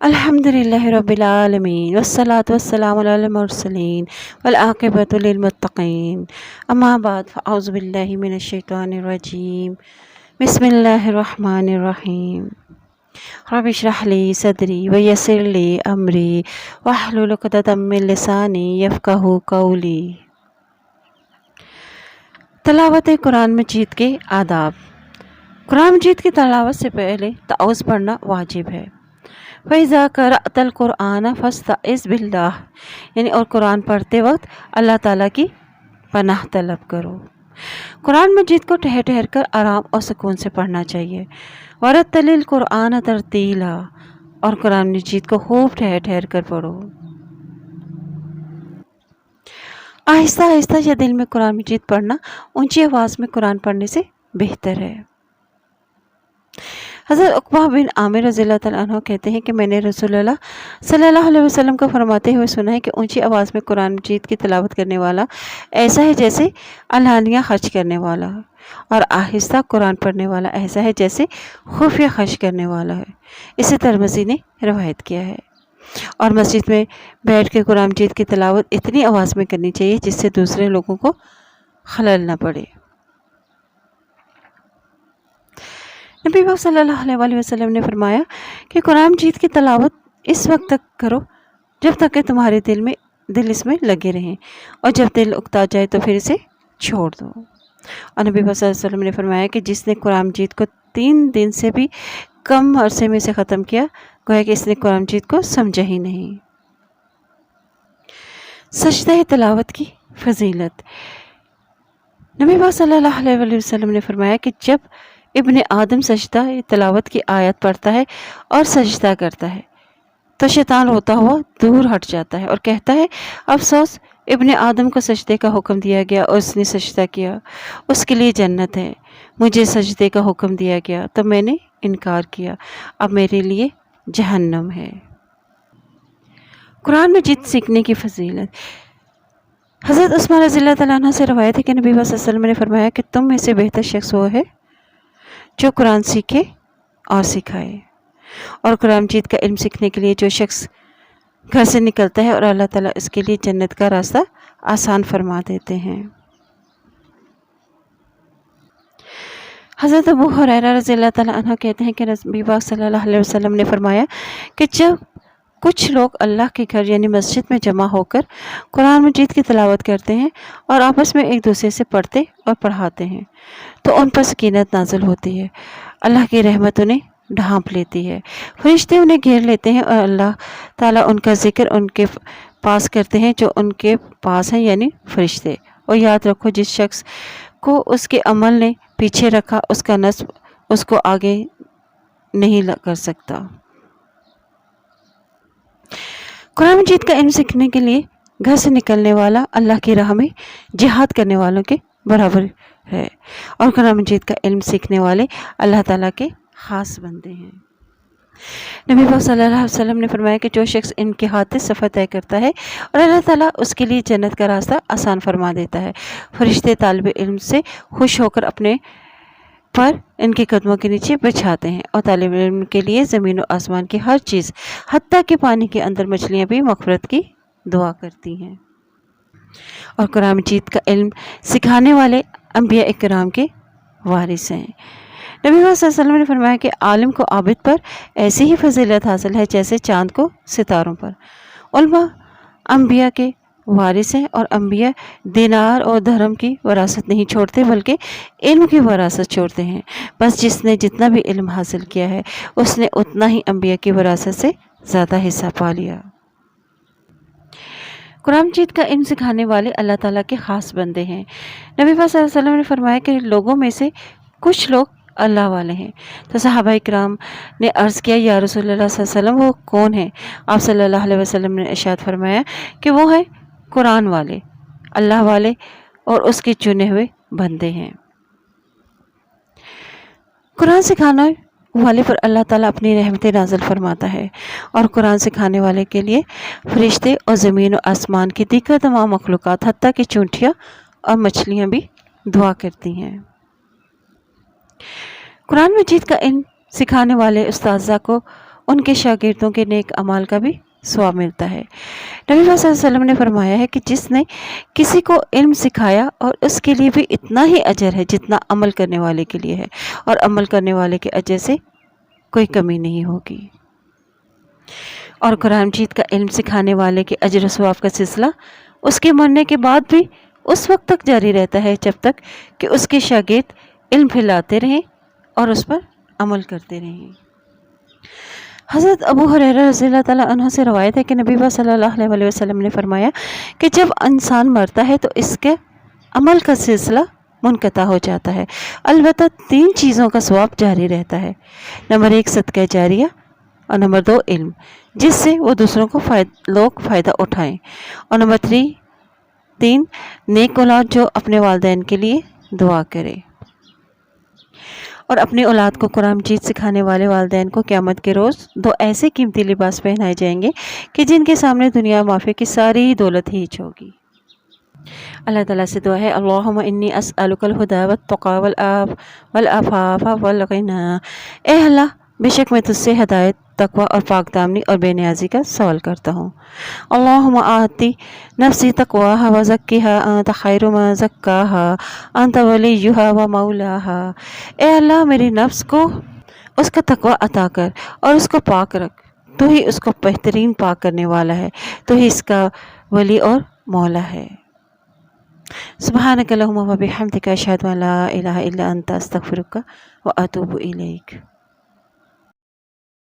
الحمدللہ رب العالمین والصلاة والسلام علی المرسلین والعاقبۃ للمتقین اما بعد فاعوذ باللہ من الشیطان الرجیم بسم اللہ الرحمن الرحیم رب اشرح لی صدری ویسر لی امری واحلل عقدۃ من لسانی یفقہوا قولی۔ تلاوت قرآن مجید کے آداب۔ قرآن مجید کی تلاوت سے پہلے تعوذ پڑھنا واجب ہے۔ فَإِذَا قَرَأْتَ الْقُرْآنَ فَاسْتَعِذْ بِاللَّهِ، یعنی اور قرآن پڑھتے وقت اللہ تعالیٰ کی پناہ طلب کرو۔ قرآن مجید کو ٹھہر ٹھہر کر آرام اور سکون سے پڑھنا چاہیے۔ وَرَتِّلِ الْقُرْآنَ تَرْتِيلًا، اور قرآن مجید کو خوب ٹھہر ٹھہر کر پڑھو۔ آہستہ آہستہ یا دل میں قرآن مجید پڑھنا اونچی آواز میں قرآن پڑھنے سے بہتر ہے۔ حضرت عقبہ بن عامر رضی اللہ تعالیٰ عنہ کہتے ہیں کہ میں نے رسول اللہ صلی اللہ علیہ وسلم کو فرماتے ہوئے سنا ہے کہ اونچی آواز میں قرآن مجید کی تلاوت کرنے والا ایسا ہے جیسے علانیہ خرچ کرنے والا ہے، اور آہستہ قرآن پڑھنے والا ایسا ہے جیسے خفیہ خرچ کرنے والا ہے۔ اسے ترمذی نے روایت کیا ہے۔ اور مسجد میں بیٹھ کے قرآن مجید کی تلاوت اتنی آواز میں کرنی چاہیے جس سے دوسرے لوگوں کو خلل نہ پڑے۔ نبی پاک صلی اللہ علیہ وسلم نے فرمایا کہ قرآن مجید کی تلاوت اس وقت تک کرو جب تک کہ تمہارے دل اس میں لگے رہیں، اور جب دل اکتا جائے تو پھر اسے چھوڑ دو۔ اور نبی پاک صلی اللہ علیہ وسلم نے فرمایا کہ جس نے قرآن مجید کو 3 دن سے بھی کم عرصے میں سے ختم کیا، گویا کہ اس نے قرآن مجید کو سمجھا ہی نہیں۔ سجدہ تلاوت کی فضیلت۔ نبی پاک صلی اللہ علیہ وسلم نے فرمایا کہ جب ابن آدم سجدہ تلاوت کی آیت پڑھتا ہے اور سجدہ کرتا ہے تو شیطان روتا ہوا دور ہٹ جاتا ہے اور کہتا ہے افسوس، ابن آدم کو سجدے کا حکم دیا گیا اور اس نے سجدہ کیا، اس کے لیے جنت ہے۔ مجھے سجدے کا حکم دیا گیا تو میں نے انکار کیا، اب میرے لیے جہنم ہے۔ قرآن مجید سیکھنے کی فضیلت۔ حضرت عثمان رضی اللہ تعالیٰ عنہ سے روایت ہے کہ نبی صلی اللہ علیہ وسلم نے فرمایا کہ تم میں سے بہتر شخص وہ ہے جو قرآن سیکھے اور سکھائے۔ اور قرآن مجید کا علم سیکھنے کے لیے جو شخص گھر سے نکلتا ہے اور اللہ تعالیٰ اس کے لیے جنت کا راستہ آسان فرما دیتے ہیں۔ حضرت ابو ہریرہ رضی اللہ تعالیٰ عنہ کہتے ہیں کہ نبی پاک صلی اللہ علیہ وسلم نے فرمایا کہ جب کچھ لوگ اللہ کے گھر یعنی مسجد میں جمع ہو کر قرآن مجید کی تلاوت کرتے ہیں اور آپس میں ایک دوسرے سے پڑھتے اور پڑھاتے ہیں تو ان پر سکینت نازل ہوتی ہے، اللہ کی رحمت انہیں ڈھانپ لیتی ہے، فرشتے انہیں گھیر لیتے ہیں اور اللہ تعالیٰ ان کا ذکر ان کے پاس کرتے ہیں جو ان کے پاس ہیں یعنی فرشتے۔ اور یاد رکھو، جس شخص کو اس کے عمل نے پیچھے رکھا اس کا نصب اس کو آگے نہیں کر سکتا۔ قرآن مجید کا علم سیکھنے کے لیے گھر سے نکلنے والا اللہ کی راہ میں جہاد کرنے والوں کے برابر ہے، اور قرآن مجید کا علم سیکھنے والے اللہ تعالیٰ کے خاص بندے ہیں۔ نبی پاک صلی اللہ علیہ وسلم نے فرمایا کہ جو شخص ان کے ہاتھ سے سفر طے کرتا ہے اور اللہ تعالیٰ اس کے لیے جنت کا راستہ آسان فرما دیتا ہے، فرشتے طالب علم سے خوش ہو کر اپنے پر ان کے قدموں کے نیچے بچھاتے ہیں، اور طالب علم کے لیے زمین و آسمان کی ہر چیز حتیٰ کہ پانی کے اندر مچھلیاں بھی مغفرت کی دعا کرتی ہیں۔ اور قرآن مجید کا علم سکھانے والے انبیاء اکرام کے وارث ہیں۔ نبی صلی اللہ علیہ وسلم نے فرمایا کہ عالم کو عابد پر ایسی ہی فضیلت حاصل ہے جیسے چاند کو ستاروں پر۔ علماء انبیاء کے وارث ہیں، اور انبیاء دینار اور درہم کی وراثت نہیں چھوڑتے بلکہ علم کی وراثت چھوڑتے ہیں۔ بس جس نے جتنا بھی علم حاصل کیا ہے اس نے اتنا ہی انبیاء کی وراثت سے زیادہ حصہ پا لیا۔ قرآن مجید کا علم سکھانے والے اللہ تعالیٰ کے خاص بندے ہیں۔ نبی صلی اللہ علیہ وسلم نے فرمایا کہ لوگوں میں سے کچھ لوگ اللہ والے ہیں، تو صحابہ اکرام نے عرض کیا یا رسول اللہ صلی اللہ علیہ وسلم وہ کون ہیں؟ آپ صلی اللہ علیہ وسلم نے ارشاد فرمایا کہ وہ ہیں قرآن والے، اللہ والے اور اس کے چنے ہوئے بندے ہیں۔ قرآن سکھانے والے پر اللہ تعالیٰ اپنی رحمتیں نازل فرماتا ہے، اور قرآن سکھانے والے کے لیے فرشتے اور زمین و آسمان کی دیگر تمام مخلوقات حتیٰ کہ چونٹیاں اور مچھلیاں بھی دعا کرتی ہیں۔ قرآن مجید کا علم سکھانے والے استاذہ کو ان کے شاگردوں کے نیک اعمال کا بھی ثواب ملتا ہے۔ نبی صلی اللہ علیہ وسلم نے فرمایا ہے کہ جس نے کسی کو علم سکھایا اور اس کے لیے بھی اتنا ہی اجر ہے جتنا عمل کرنے والے کے لیے ہے، اور عمل کرنے والے کے اجر سے کوئی کمی نہیں ہوگی۔ اور قرآن مجید کا علم سکھانے والے کے اجر و ثواب کا سلسلہ اس کے مرنے کے بعد بھی اس وقت تک جاری رہتا ہے جب تک کہ اس کے شاگرد علم پھیلاتے رہیں اور اس پر عمل کرتے رہیں۔ حضرت ابو ہریرہ رضی اللہ تعالیٰ عنہ سے روایت ہے کہ نبی صلی اللہ علیہ وسلم نے فرمایا کہ جب انسان مرتا ہے تو اس کے عمل کا سلسلہ منقطع ہو جاتا ہے، البتہ 3 چیزوں کا ثواب جاری رہتا ہے۔ نمبر 1 صدقہ جاریہ، اور نمبر 2 علم جس سے وہ دوسروں کو لوگ فائدہ اٹھائیں، اور نمبر 3 نیک اولاد جو اپنے والدین کے لیے دعا کرے۔ اور اپنی اولاد کو قرآن مجید سکھانے والے والدین کو قیامت کے روز 2 ایسے قیمتی لباس پہنائے جائیں گے کہ جن کے سامنے دنیا مافیا کی ساری دولت ہیچ ہوگی۔ اللہ تعالیٰ سے دعا ہے، اللہم انی اسألک الہدی والتقی والعفاف والغنی۔ اے اللہ، بے شک میں تجھ سے ہدایت، تقوی اور پاک دامنی اور بے نیازی کا سوال کرتا ہوں۔ اللہم آتی نفسی تقواہا وزکیہا انت خیر من زکاہا انت ولیہا ومولاہا۔ اے اللہ، میری نفس کو اس کا تقوی عطا کر اور اس کو پاک رکھ، تو ہی اس کو بہترین پاک کرنے والا ہے، تو ہی اس کا ولی اور مولا ہے۔ سبحانک اللہم و بحمدک اشہد ان لا الہ الا انت استغفرک و اتوب الیک۔